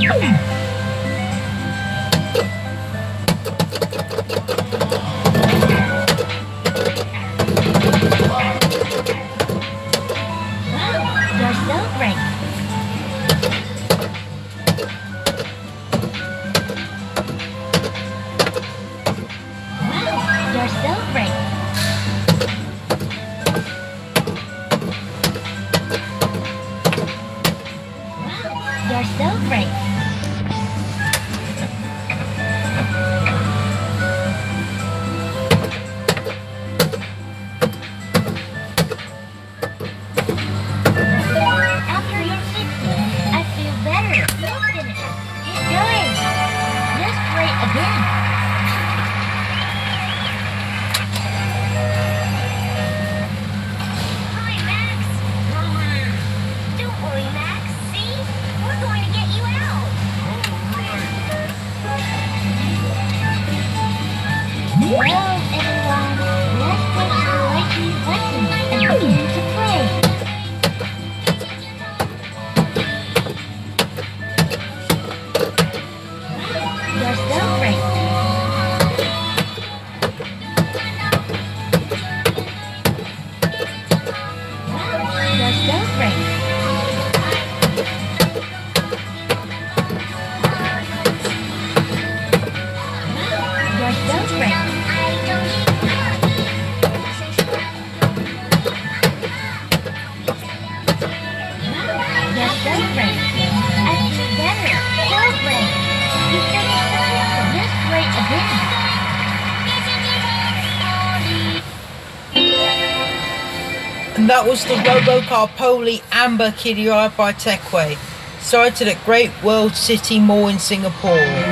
You're so great. Wow, you're so great. Wow, you're so great. After you fix it, I feel better. You finish. Keep going. Just great again. Hi, Max. Don't worry, Max. See? We're going to get you out. Well, everyone, let's put your lighting lessons and begin to play. You're so great. You're so great. You're so great. You're so great. I feel better. So great. You finished the picture. Just great again. And that was the Robocar Poli Amber Kiddie ride by Techway, sighted at Great World City Mall in Singapore.